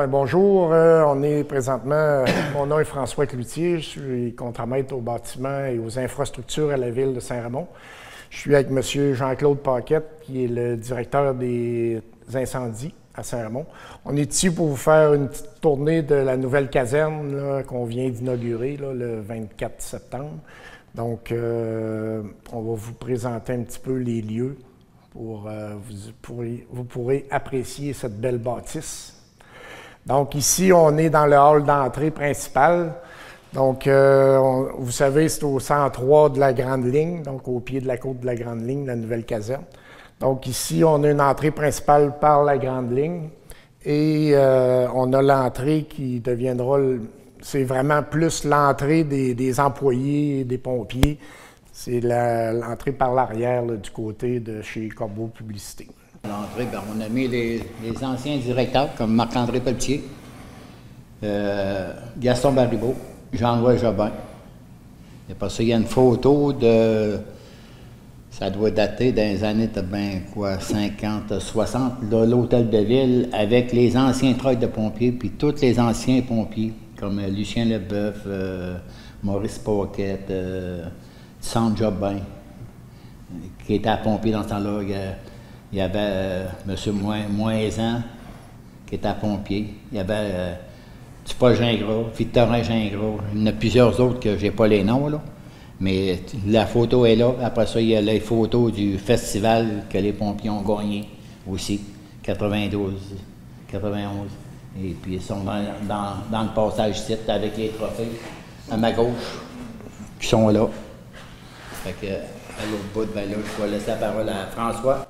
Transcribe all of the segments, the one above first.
Bonjour, on est présentement, mon nom est François Cloutier, je suis contremaître au bâtiment et aux infrastructures à la ville de Saint-Raymond. Je suis avec M. Jean-Claude Paquette, qui est le directeur des incendies à Saint-Raymond. On est ici pour vous faire une petite tournée de la nouvelle caserne qu'on vient d'inaugurer le 24 septembre. Donc, on va vous présenter un petit peu les lieux pour vous pourrez apprécier cette belle bâtisse. Donc ici, on est dans le hall d'entrée principal. Donc, vous savez, c'est au 103 de la Grande Ligne, donc au pied de la côte de la Grande Ligne, la nouvelle caserne. Donc ici, on a une entrée principale par la Grande Ligne et on a l'entrée qui deviendra, c'est vraiment plus l'entrée des employés et des pompiers. C'est l'entrée par l'arrière du côté de chez Corbeau Publicité. À l'entrée, on a mis les anciens directeurs comme Marc-André Pelletier, Gaston Baribeau, Jean-Louis Jobin. Et après ça, il y a une photo de... Ça doit dater des années, 50, 60, de l'hôtel de ville avec les anciens treuils de pompiers, puis tous les anciens pompiers, comme Lucien Leboeuf, Maurice Paquette, Sandre Jobin, qui était à pompier dans ce temps-là. Il y avait M. Moisan, qui était à pompier. Il y avait Paul Gingras, Victorin Gingras. Il y en a plusieurs autres que je n'ai pas les noms, là. Mais la photo est là. Après ça, il y a les photos du festival que les pompiers ont gagné aussi, 92, 91. Et puis ils sont dans le passage site avec les trophées à ma gauche, qui sont là. Fait que, à l'autre bout, là, je vais laisser la parole à François.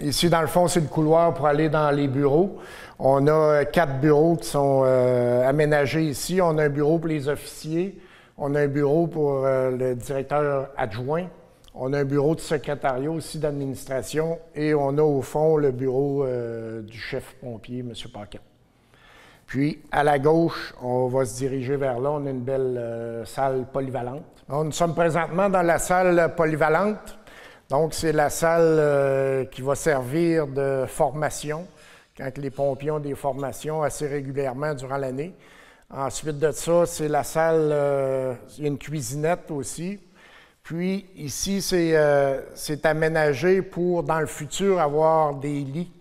Ici, dans le fond, c'est le couloir pour aller dans les bureaux. On a 4 bureaux qui sont aménagés ici. On a un bureau pour les officiers. On a un bureau pour le directeur adjoint. On a un bureau de secrétariat aussi d'administration. Et on a au fond le bureau du chef pompier, M. Paquette. Puis, à la gauche, on va se diriger vers là. On a une belle salle polyvalente. Alors, nous sommes présentement dans la salle polyvalente. Donc, c'est la salle qui va servir de formation quand les pompiers ont des formations assez régulièrement durant l'année. Ensuite de ça, c'est la salle, il y a une cuisinette aussi. Puis ici, c'est aménagé pour, dans le futur, avoir des lits.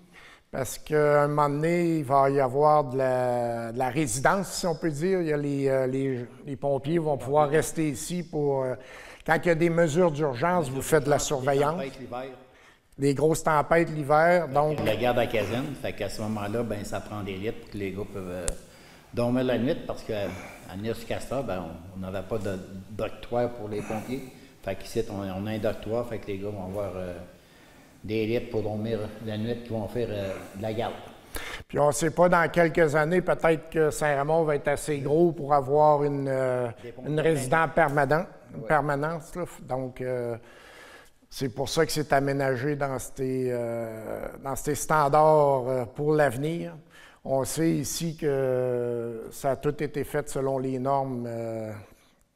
Parce qu'à un moment donné, il va y avoir de la résidence, si on peut dire. Il y a les pompiers vont pouvoir rester ici pour... Quand il y a des mesures d'urgence, vous faites de la surveillance. Des grosses tempêtes l'hiver, donc... La garde à caserne, fait qu'à ce moment-là, ben ça prend des lits pour que les gars peuvent dormir la nuit, parce qu'à Nias-Castor, on n'avait pas de dortoir pour les pompiers. Fait qu'ici, on a un dortoir, fait que les gars vont avoir des lits pour dormir la nuit qui vont faire de la garde. Puis on ne sait pas, dans quelques années, peut-être que Saint-Raymond va être assez gros pour avoir une résidence permanente, là. Donc, c'est pour ça que c'est aménagé dans ces standards pour l'avenir. On sait ici que ça a tout été fait selon les normes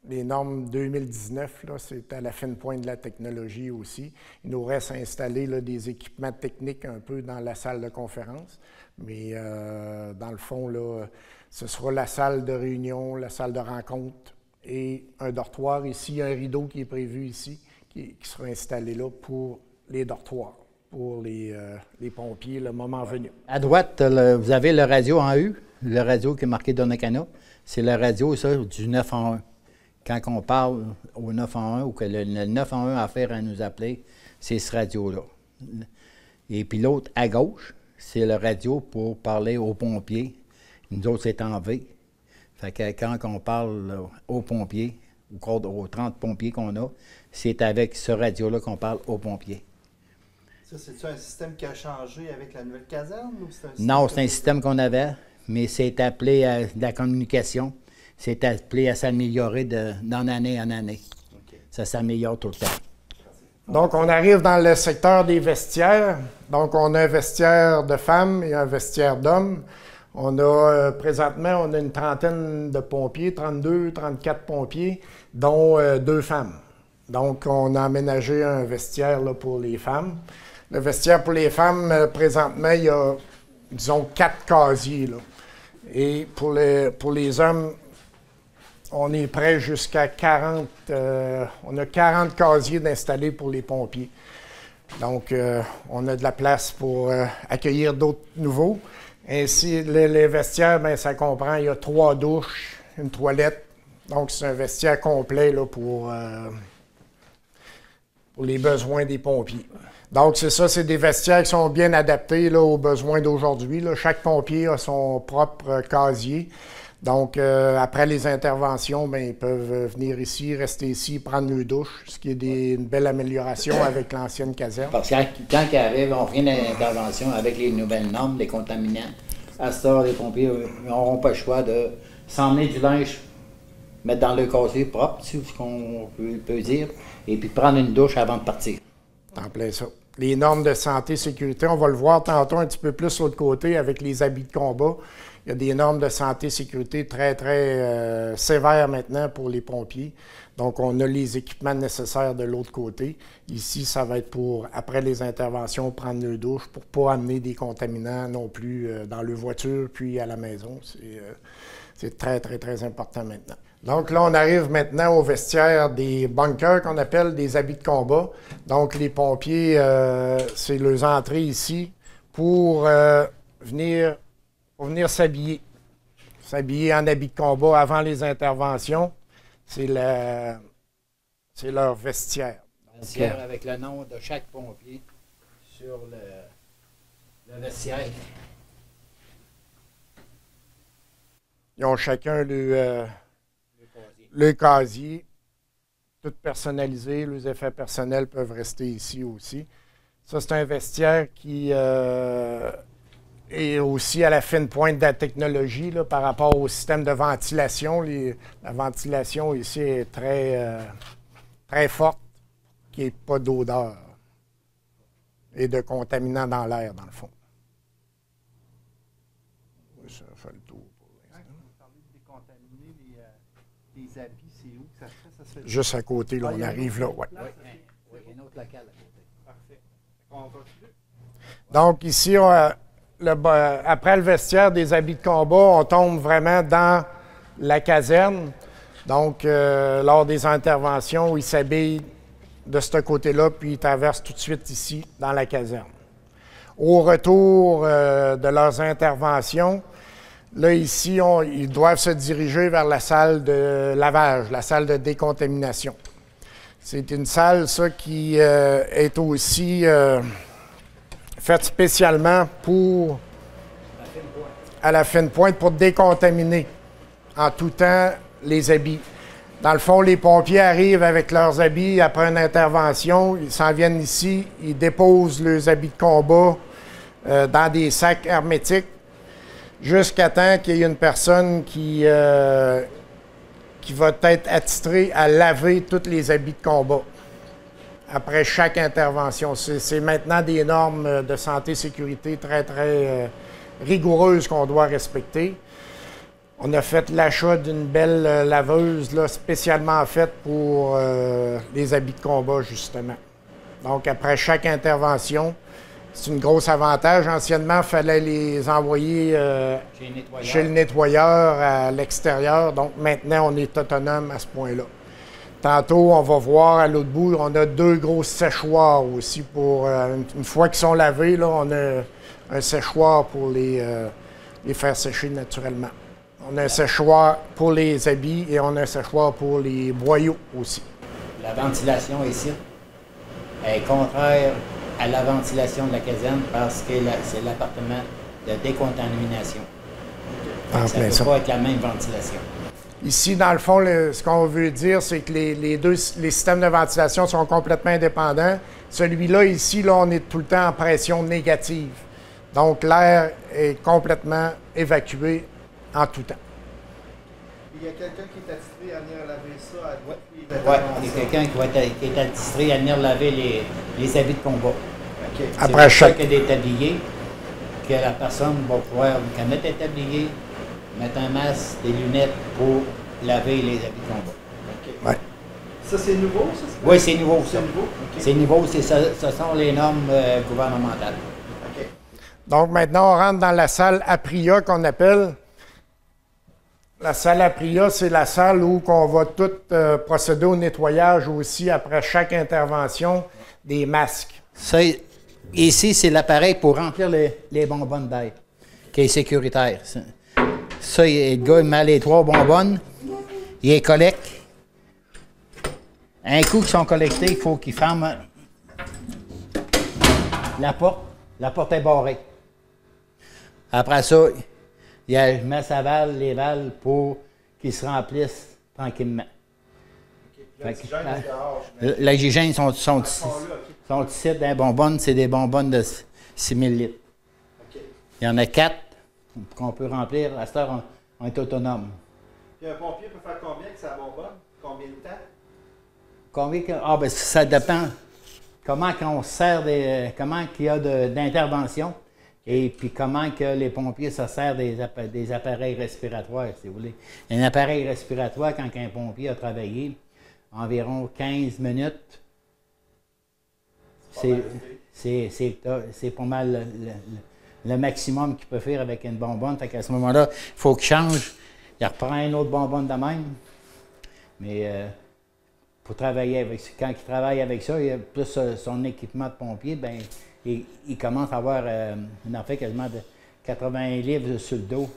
2019. C'est à la fine pointe de la technologie aussi. Il nous reste à installer des équipements techniques un peu dans la salle de conférence. Mais dans le fond, là, ce sera la salle de réunion, la salle de rencontre et un dortoir ici, un rideau qui est prévu ici, qui sera installé là pour les dortoirs, pour les pompiers, le moment venu. À droite, vous avez le radio en U, le radio qui est marqué Donnacana. C'est le radio, ça, du 911. Quand on parle au 911 ou que le 911 a affaire à nous appeler, c'est ce radio-là. Et puis l'autre, à gauche, c'est le radio pour parler aux pompiers. Nous autres, c'est en V. Fait que quand on parle aux pompiers, aux 30 pompiers qu'on a, c'est avec ce radio-là qu'on parle aux pompiers. Ça, c'est-tu un système qui a changé avec la nouvelle caserne? Ou c'est un système non, c'est un système qu'on avait, mais c'est appelé à de la communication. C'est appelé à s'améliorer d'année en année. Okay. Ça s'améliore tout le temps. Donc, on arrive dans le secteur des vestiaires. Donc, on a un vestiaire de femmes et un vestiaire d'hommes. On a présentement, on a une trentaine de pompiers, 32, 34 pompiers, dont 2 femmes. Donc, on a aménagé un vestiaire là, pour les femmes. Le vestiaire pour les femmes, présentement, il y a, disons, 4 casiers. Là. Et pour les hommes, on est prêt jusqu'à 40. On a 40 casiers d'installer pour les pompiers. Donc, on a de la place pour accueillir d'autres nouveaux. Ainsi, les vestiaires, bien, ça comprend, il y a 3 douches, une toilette. Donc, c'est un vestiaire complet là, pour les besoins des pompiers. Donc, c'est ça, c'est des vestiaires qui sont bien adaptés là, aux besoins d'aujourd'hui. Chaque pompier a son propre casier. Donc, après les interventions, bien, ils peuvent venir ici, rester ici, prendre leur douche, ce qui est une belle amélioration avec l'ancienne caserne. Parce que quand ils arrivent, on revient à l'intervention avec les nouvelles normes, les contaminants. À ce temps, les pompiers n'auront pas le choix de s'emmener du linge, mettre dans le casier propre, c'est ce qu'on peut dire, et puis prendre une douche avant de partir. En plein ça. Les normes de santé et sécurité, on va le voir tantôt un petit peu plus sur le côté avec les habits de combat. Il y a des normes de santé et sécurité très, très sévères maintenant pour les pompiers. Donc, on a les équipements nécessaires de l'autre côté. Ici, ça va être pour, après les interventions, prendre le douche pour ne pas amener des contaminants non plus dans leur voiture puis à la maison. C'est très, très, très important maintenant. Donc là, on arrive maintenant au vestiaire des bunkers qu'on appelle des habits de combat. Donc, les pompiers, c'est leurs entrées ici pour venir s'habiller. S'habiller en habits de combat avant les interventions. C'est leur vestiaire. Vestiaire avec le nom de chaque pompier sur le vestiaire. Ils ont chacun le casier, tout personnalisé. Les effets personnels peuvent rester ici aussi. Ça, c'est un vestiaire qui est aussi à la fine pointe de la technologie là, par rapport au système de ventilation. La ventilation ici est très, très forte, qu'il n'y ait pas d'odeur et de contaminants dans l'air, dans le fond. Ça fait le tour pour l'instant. Vous parlez de décontaminer les habits, c'est où que ça se fait? Ça se fait juste à côté, là, on arrive là. Ouais. Oui, il y a un autre local à côté. Parfait. On continue. Donc ici, après le vestiaire des habits de combat, on tombe vraiment dans la caserne. Donc, lors des interventions, ils s'habillent de ce côté-là, puis ils traversent tout de suite ici, dans la caserne. Au retour de leurs interventions, là, ici, ils doivent se diriger vers la salle de lavage, la salle de décontamination. C'est une salle, ça, qui est aussi faite spécialement à la fine pointe pour décontaminer en tout temps les habits. Dans le fond, les pompiers arrivent avec leurs habits après une intervention, ils s'en viennent ici, ils déposent leurs habits de combat dans des sacs hermétiques jusqu'à temps qu'il y ait une personne qui va être attitrée à laver tous les habits de combat après chaque intervention. C'est maintenant des normes de santé et sécurité très, très rigoureuses qu'on doit respecter. On a fait l'achat d'une belle laveuse là, spécialement faite pour les habits de combat, justement. Donc, après chaque intervention, c'est un gros avantage. Anciennement, il fallait les envoyer chez le nettoyeur à l'extérieur. Donc, maintenant, on est autonome à ce point-là. Tantôt, on va voir à l'autre bout, on a 2 gros séchoirs aussi pour... une fois qu'ils sont lavés, là, on a un séchoir pour les faire sécher naturellement. On a un séchoir pour les habits et on a un séchoir pour les boyaux aussi. La ventilation ici est contraire à la ventilation de la caserne parce que c'est l'appartement de décontamination. Ça ne peut pas être la même ventilation. Ici, dans le fond, ce qu'on veut dire, c'est que les systèmes de ventilation sont complètement indépendants. Celui-là, ici, là, on est tout le temps en pression négative. Donc, l'air est complètement évacué en tout temps. Il y a quelqu'un qui est attitré à venir laver ça à Oui, il y a quelqu'un qui est attitré à venir laver les habits de combat. Après chaque... qui est habillé que la personne va pouvoir mettre un tablier, mettre un masque, des lunettes pour laver les habits de combat. OK. Ouais. Ça, c'est nouveau, ça? Oui, c'est nouveau, ça. C'est nouveau? OK. C'est nouveau, ce sont les normes gouvernementales. OK. Donc maintenant, on rentre dans la salle APRIA qu'on appelle. La salle APRIA, c'est la salle où on va tout procéder au nettoyage aussi après chaque intervention des masques. Ça, ici, c'est l'appareil pour remplir les bonbonnes d'air, qui est sécuritaire. Ça, le gars, il met les 3 bonbonnes, il les collecte. Un coup qu'ils sont collectés, il faut qu'il ferme la porte. La porte est barrée. Après ça, il met sa valve, les valves, pour qu'ils se remplissent tranquillement. L'oxygène sont ici dans les bonbonnes, c'est des bonbonnes de 6000 litres. OK. Il y en a 4 qu'on peut remplir. À cette heure, on est autonome. Puis un pompier peut faire combien avec sa bonbonne? Combien de temps? Ah, ben ça dépend. Comment qu'on sert comment qu'il y a d'intervention et puis comment que les pompiers se servent des appareils respiratoires, si vous voulez. Un appareil respiratoire, quand un pompier a travaillé, environ 15 minutes, c'est pas mal le maximum qu'il peut faire avec une bonbonne. Fait qu'à ce moment-là, il faut qu'il change. Il reprend une autre bonbonne de même. Mais pour travailler avec, quand il travaille avec ça, il a plus son équipement de pompier, ben il commence à avoir une affaire quasiment de 80 livres sur le dos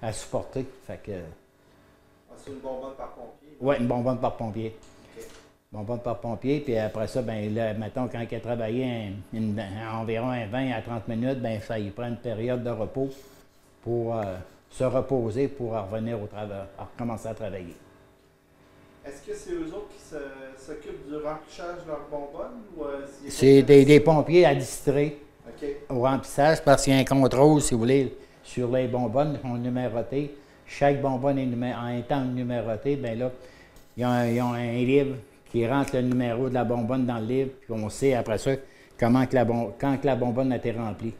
à supporter. Fait que, c'est une bonbonne par pompier? Oui, une bonbonne par pompier. OK. Bonbonne par pompier, puis après ça, ben là, mettons, quand il a travaillé environ 20 à 30 minutes, ben ça, il prend une période de repos pour se reposer pour revenir au travail, recommencer à travailler. Est-ce que c'est eux autres qui s'occupent du remplissage de leurs bonbonnes? C'est des pompiers attitrés OK. au remplissage parce qu'il y a un contrôle, si vous voulez, sur les bonbonnes qui sont numérotées. Chaque bonbonne est en étant numérotée, bien là, ils ont un livre qui rentre le numéro de la bonbonne dans le livre, puis on sait après ça quand la bonbonne a été remplie.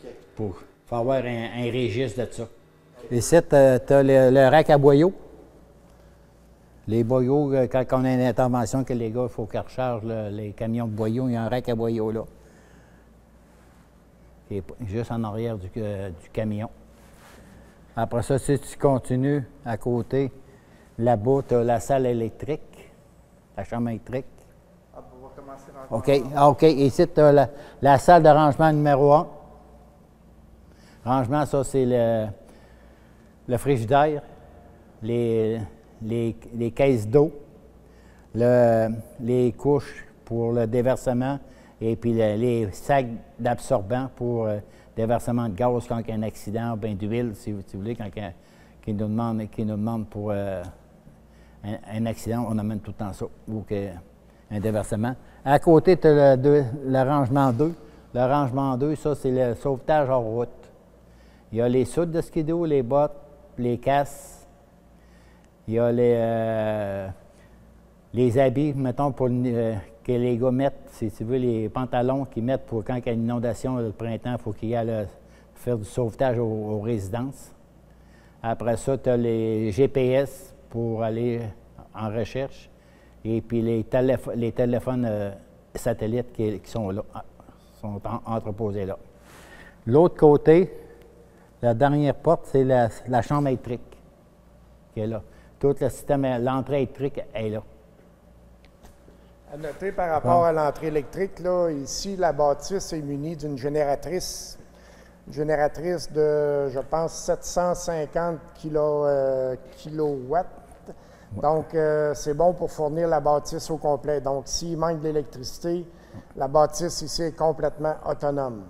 OK. Pour avoir un registre de ça. Ici, tu as le rack à boyaux. Les boyaux, quand on a une intervention que les gars, il faut qu'ils rechargent les camions de boyaux, il y a un rack à boyaux là. Qui est juste en arrière du camion. Après ça, si tu continues à côté, là-bas, tu as la salle électrique, la chambre électrique. Ah, on va commencer OK. Ici, tu as la salle de rangement numéro 1. Rangement, ça, c'est le frigidaire, les caisses d'eau, les couches pour le déversement et puis les sacs d'absorbant pour déversement de gaz quand il y a un accident, bien d'huile, si vous voulez, quand qui nous demande pour un accident, on amène tout le temps ça, ou un déversement. À côté, tu as le rangement 2. Le rangement 2, ça, c'est le sauvetage en route. Il y a les soudes de skidoo, les bottes, les casses. Il y a les habits, mettons, que les gars mettent, si tu veux, les pantalons qu'ils mettent pour quand il y a une inondation le printemps, il faut qu'ils aillent faire du sauvetage aux résidences. Après ça, tu as les GPS pour aller en recherche. Et puis les téléphones satellites qui sont là, sont entreposés là. L'autre côté, la dernière porte, c'est la chambre électrique qui est là. Tout le système, l'entrée électrique est là. À noter par rapport à l'entrée électrique, là, ici, la bâtisse est munie d'une génératrice. Une génératrice de, je pense, 750 kilowatts. Donc, c'est bon pour fournir la bâtisse au complet. Donc, s'il manque d'électricité, la bâtisse ici est complètement autonome.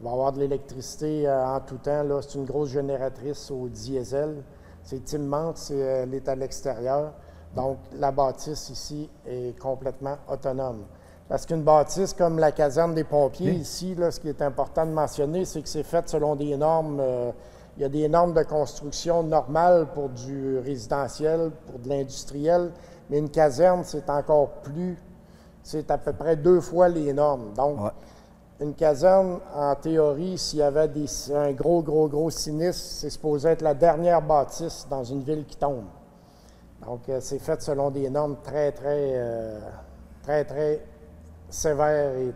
Il va y avoir de l'électricité en tout temps. Là, c'est une grosse génératrice au diesel. C'est immense, elle est à l'extérieur. Donc, la bâtisse ici est complètement autonome. Parce qu'une bâtisse comme la caserne des pompiers, ici, là, ce qui est important de mentionner, c'est que c'est fait selon des normes. Il y a des normes de construction normales pour du résidentiel, pour de l'industriel, mais une caserne, c'est encore plus, c'est à peu près 2 fois les normes. Donc, Une caserne, en théorie, s'il y avait un gros sinistre, c'est supposé être la dernière bâtisse dans une ville qui tombe. Donc, c'est fait selon des normes très sévères et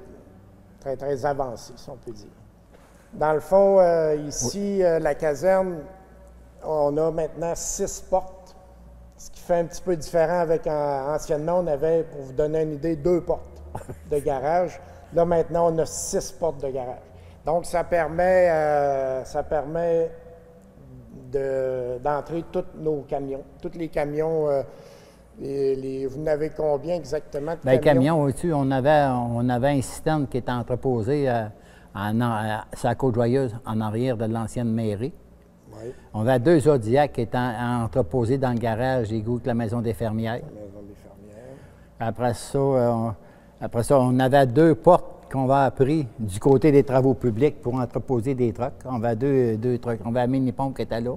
très avancées, si on peut dire. Dans le fond, ici, la caserne, on a maintenant 6 portes, ce qui fait un petit peu différent avec anciennement, on avait, pour vous donner une idée, 2 portes de garage. Là, maintenant, on a 6 portes de garage. Donc, ça permet d'entrer tous nos camions. Tous les camions, vous n'avez combien exactement de camions? Bien, camions? au-dessus, on avait un système qui était entreposé sur la Côte-Joyeuse, en arrière de l'ancienne mairie. Oui. On avait 2 Zodiacs qui étaient entreposés dans le garage égaux de la maison des fermières. La maison des fermières. Après ça, on avait 2 portes qu'on va appris du côté des travaux publics pour entreposer des trucks. On avait deux trucks. On avait la mini-pompe qui était là.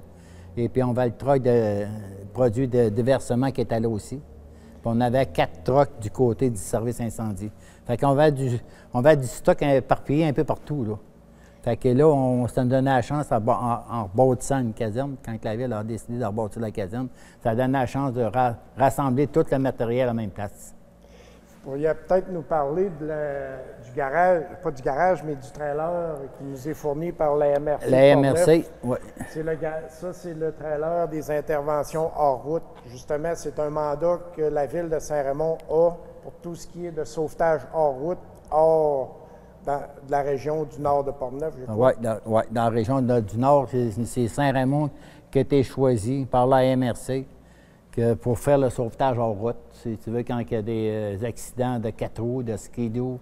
Et puis on avait le truck de produits de déversement qui était là aussi. Puis on avait 4 trucks du côté du service incendie. Fait qu'on avait du stock éparpillé un peu partout, là. Fait que là, on s'en donnait la chance en rebâtissant une caserne, quand la ville a décidé de rebâtir la caserne, ça donnait la chance de rassembler tout le matériel à la même place. Vous pourriez peut-être nous parler du garage, pas du garage, mais du trailer qui nous est fourni par la MRC. La MRC, oui. Ça, c'est le trailer des interventions hors route. Justement, c'est un mandat que la Ville de Saint-Raymond a pour tout ce qui est de sauvetage hors route, de la région du nord de Portneuf, je crois. Oui, dans la région du nord, c'est Saint-Raymond qui a été choisi par la MRC pour faire le sauvetage hors route. Si tu veux, quand il y a des accidents de 4 roues, de skidoo,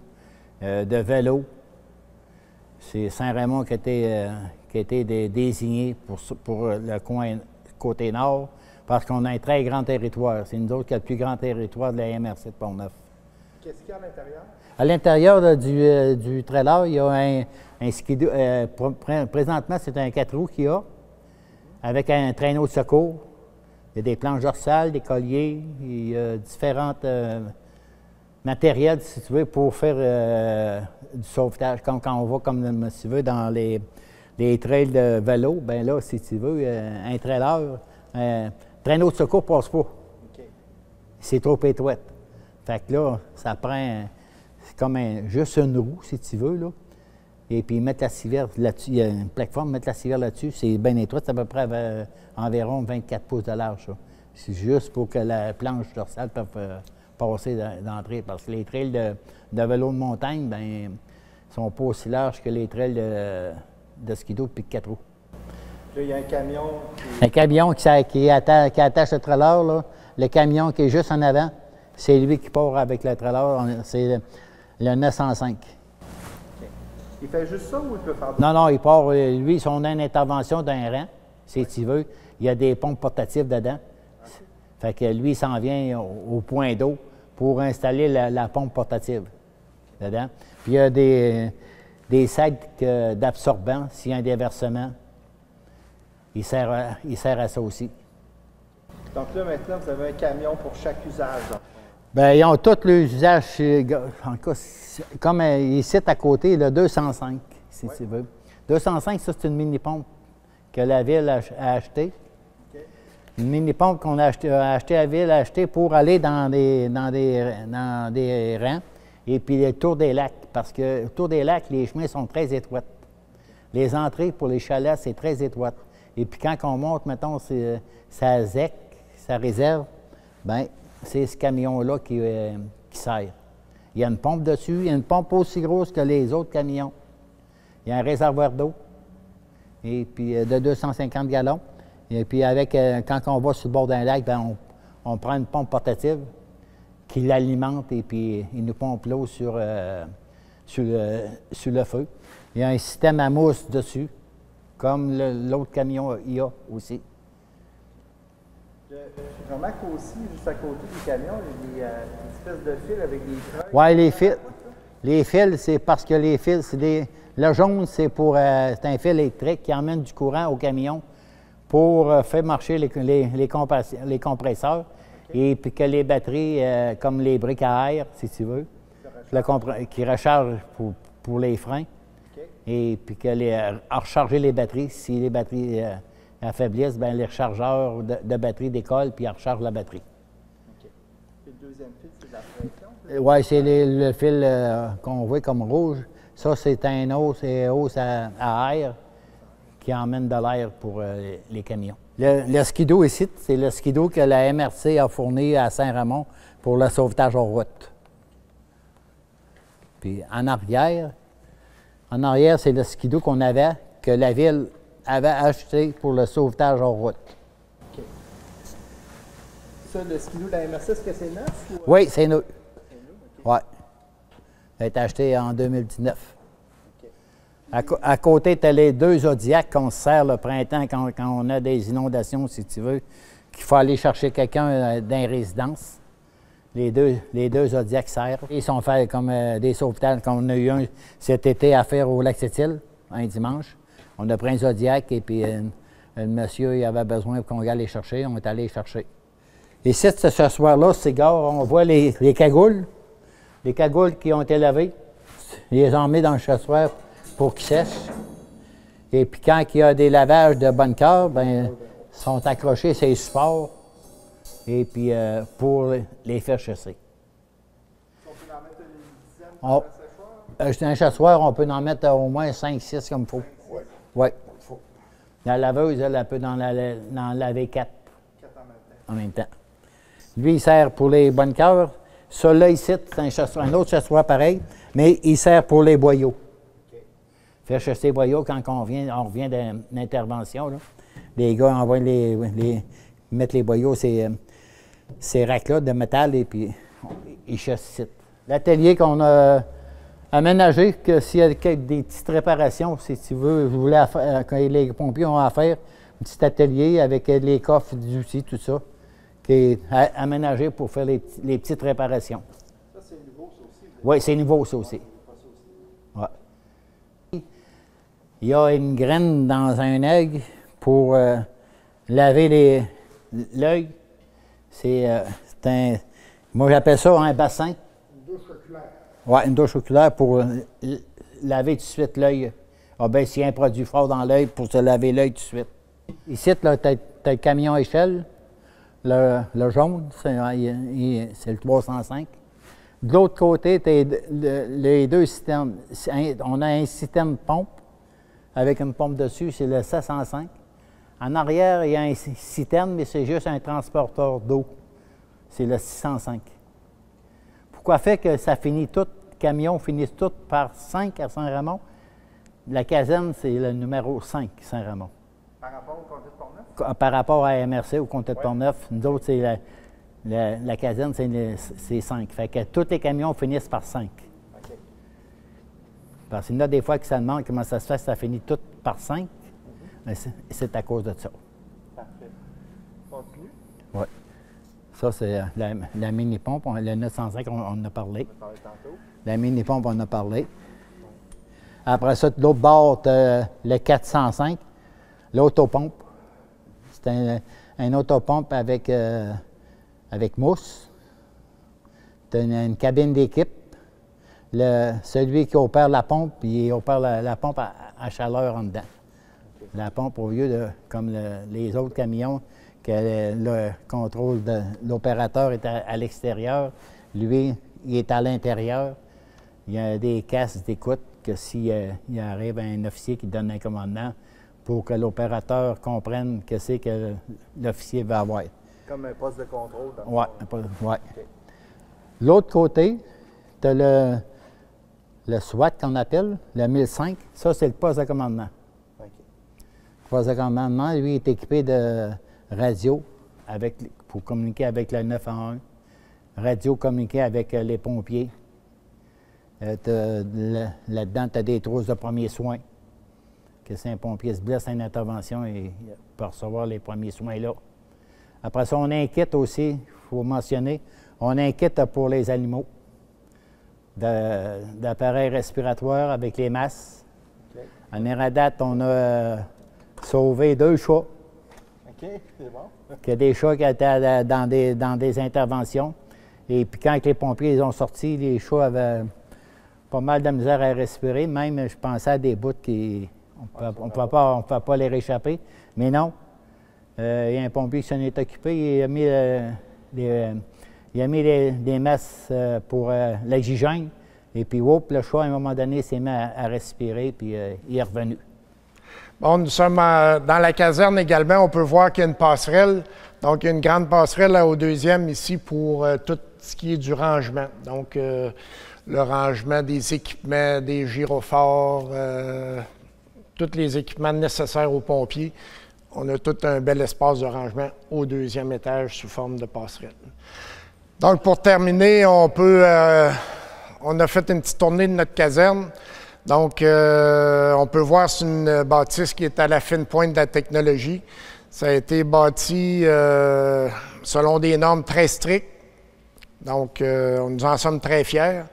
de vélo, c'est Saint-Raymond qui a été désigné pour le côté nord, parce qu'on a un très grand territoire. C'est nous autres qui avons le plus grand territoire de la MRC de Portneuf. Qu'est-ce qu'il y a à l'intérieur? À l'intérieur du trailer, il y a un skidoo. Présentement, c'est un 4 roues qu'il y a, avec un traîneau de secours. Il y a des planches dorsales, des colliers, il y a différents matériels, si tu veux, pour faire du sauvetage. Quand on va, comme si tu veux, dans les trails de vélo, bien là, si tu veux, un trailer, un traîneau de secours ne passe pas. Okay. C'est trop étroit. Fait que là, ça prend, c'est comme juste une roue, si tu veux, là. Et puis mettre la civière là-dessus, il y a une plateforme, mettre la civière là-dessus, c'est bien étroit, c'est à peu près environ 24 pouces de large, ça. C'est juste pour que la planche dorsale puisse passer d'entrée, parce que les trails de vélo de montagne, bien, sont pas aussi larges que les trails de skidoo puis de 4 roues. Là, il y a un camion Un camion qui attache le trailer, là. Le camion qui est juste en avant, c'est lui qui part avec le trailer, c'est le 905. Il fait juste ça ou il peut faire d'autres? Non, il part, lui, si on a une intervention d'un rang, si tu veux, il y a des pompes portatives dedans. Okay. Fait que lui, il s'en vient au point d'eau pour installer la pompe portative dedans. Puis il y a des sacs d'absorbants s'il y a un déversement. Il sert à ça aussi. Donc là, maintenant, vous avez un camion pour chaque usage. Bien, ils ont tous les usages, en cas, comme ici à côté, le 205, si tu veux. 205, ça, c'est une mini-pompe que la Ville a achetée. Okay. Une mini-pompe qu'on a achetée, la Ville a achetée pour aller dans des rangs. Et puis le tour des lacs, parce que autour des lacs, les chemins sont très étroits. Les entrées pour les chalets, c'est très étroit. Et puis quand on monte, mettons, ça ZEC, ça réserve, bien, c'est ce camion-là qui sert. Il y a une pompe dessus, il y a une pompe aussi grosse que les autres camions. Il y a un réservoir d'eau, et puis de 250 gallons. Et puis quand on va sur le bord d'un lac, bien, on prend une pompe portative qui l'alimente et puis il nous pompe l'eau sur le feu. Il y a un système à mousse dessus, comme l'autre camion y a aussi. Je remarque aussi, juste à côté du camion, il y a des espèces de fils avec des treuils. Oui, les fils. Les fils, c'est parce que les fils, le jaune, c'est un fil électrique qui emmène du courant au camion pour faire marcher les compresseurs. Okay. Et puis que les batteries, comme les briques à air, si tu veux, qui rechargent pour les freins. OK. Et puis à recharger les batteries. Si les batteries affaiblissent, bien, les rechargeurs de batterie décollent puis ils rechargent la batterie. OK. Puis le deuxième fil, c'est de la pression? Oui, c'est le fil qu'on voit comme rouge. Ça, c'est un hausse à air qui emmène de l'air pour les camions. Le skidoo ici, c'est le skidoo que la MRC a fourni à Saint-Raymond pour le sauvetage en route. Puis en arrière, c'est le skidoo qu'on avait, que la ville avait acheté pour le sauvetage en route. OK. Ça, le skidoo de la MRC, est-ce que c'est neuf? Ou... Oui, c'est nous. C'est nous, OK. Oui. Ça a été acheté en 2019. OK. À côté, tu as les deux Zodiacs qu'on se sert le printemps quand on a des inondations, si tu veux, qu'il faut aller chercher quelqu'un dans les résidences. Les deux Zodiacs servent. Ils sont faits comme des sauvetages, comme on a eu un cet été à faire au Lac-Sept-Îles, un dimanche. On a pris un Zodiac et puis le monsieur il avait besoin qu'on aille les chercher. On est allé les chercher. Ici, ce soir-là, c'est gare, on voit les cagoules. Les cagoules qui ont été lavées. Ils les ont mis dans le chassoir pour qu'ils sèchent. Et puis quand il y a des lavages de bunker, bien, ils sont accrochés sur les supports. Et puis pour les faire chasser. On peut en mettre une dizaine dans le séchoir? Un chassoir, on peut en mettre au moins 5-6 comme il faut. Oui. Oui. La laveuse, elle peut en laver 4 4 en même temps. en même temps. Lui, il sert pour les bunkers. Celui-là ici, c'est un autre chassoir pareil, mais il sert pour les boyaux. OK. Faire chasser les boyaux quand on revient d'une intervention. Là. Les gars envoient mettre les boyaux, ces racks-là de métal, et puis ils chassent ici. L'atelier qu'on a aménagé, que s'il y a des petites réparations, si tu veux, vous voulez quand les pompiers ont à faire, un petit atelier avec les coffres d'outils, tout ça, qui est aménagé pour faire les petites réparations. Ça, c'est nouveau, ça aussi? Oui, c'est nouveau, ça aussi. Ouais. Il y a une graine dans un œil pour laver l'œil. C'est moi j'appelle ça un bassin. Une douche oculaire. Oui, une douche oculaire pour laver tout de suite l'œil. Ah ben, s'il y a un produit fort dans l'œil, pour se laver l'œil tout de suite. Ici, tu as le camion à échelle, le jaune, c'est le 305. De l'autre côté, tu as les deux systèmes. On a un système pompe avec une pompe dessus, c'est le 705. En arrière, il y a un citerne, mais c'est juste un transporteur d'eau. C'est le 605. Pourquoi fait que ça finit tout, les camions finissent tous par 5 à Saint-Raymond? La caserne, c'est le numéro 5, Saint-Raymond. Par rapport au comté de Portneuf? Par rapport à MRC, au comté de Portneuf, nous autres, c'est la caserne, c'est 5. Fait que tous les camions finissent par 5. OK. Parce qu'il y en a des fois qui se demandent comment ça se fait que ça finit tout par 5. Mais c'est à cause de ça. Parfait. Continue. Oui. Ça, c'est la mini-pompe. Le 905, on en a parlé. On va parler tantôt. La mini-pompe, on en a parlé. Après ça, de l'autre bord, le 405, l'autopompe. C'est un autopompe avec mousse. Tu as une cabine d'équipe. Celui qui opère la pompe, il opère la pompe à chaleur en dedans. La pompe, au lieu de, comme les autres camions, que le contrôle de l'opérateur est à l'extérieur, lui, il est à l'intérieur. Il y a des casques d'écoute que s'il arrive un officier qui donne un commandement pour que l'opérateur comprenne que c'est que l'officier va avoir. Comme un poste de contrôle. Oui. Ouais. L'autre côté, tu as le SWAT qu'on appelle, le 1005. Ça, c'est le poste de commandement. OK. Le poste de commandement, lui, est équipé de radio pour communiquer avec le 911. Radio communiquer avec les pompiers. Là-dedans, tu as des trousses de premiers soins. Que si un pompier se blesse à une intervention, il peut recevoir les premiers soins là. Après ça, on a un kit aussi, il faut mentionner. On a un kit pour les animaux, d'appareils respiratoires avec les masses. OK. En Eradate, on a sauvé 2 chats. OK, c'est bon. Il y a des chats qui étaient dans des interventions. Et puis quand les pompiers les ont sortis, les chats avaient pas mal de misère à respirer. Même, je pensais à des bouts qui... On ne peut pas les réchapper. Mais non. Il y a un pompier qui s'en est occupé. Il a mis des masses pour l'oxygène. Et puis, le chat, à un moment donné, s'est mis à respirer, puis il est revenu. Bon, nous sommes dans la caserne également. On peut voir qu'il y a une passerelle. Donc, il y a une grande passerelle là, au deuxième ici pour tout ce qui est du rangement. Donc, le rangement des équipements, des gyrophores, tous les équipements nécessaires aux pompiers. On a tout un bel espace de rangement au deuxième étage sous forme de passerelle. Donc, pour terminer, on a fait une petite tournée de notre caserne. Donc, on peut voir c'est une bâtisse qui est à la fine pointe de la technologie. Ça a été bâti selon des normes très strictes. Donc, nous en sommes très fiers.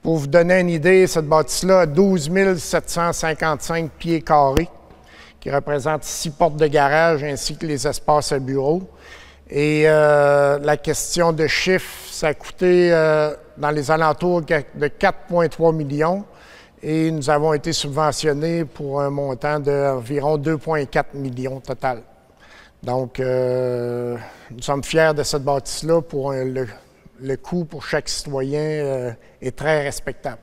Pour vous donner une idée, cette bâtisse-là a 12 755 pieds carrés, qui représentent 6 portes de garage ainsi que les espaces à bureaux. Et la question de chiffres, ça a coûté dans les alentours de 4,3 millions et nous avons été subventionnés pour un montant d'environ 2,4 millions total. Donc, nous sommes fiers de cette bâtisse-là pour le coût pour chaque citoyen est très respectable.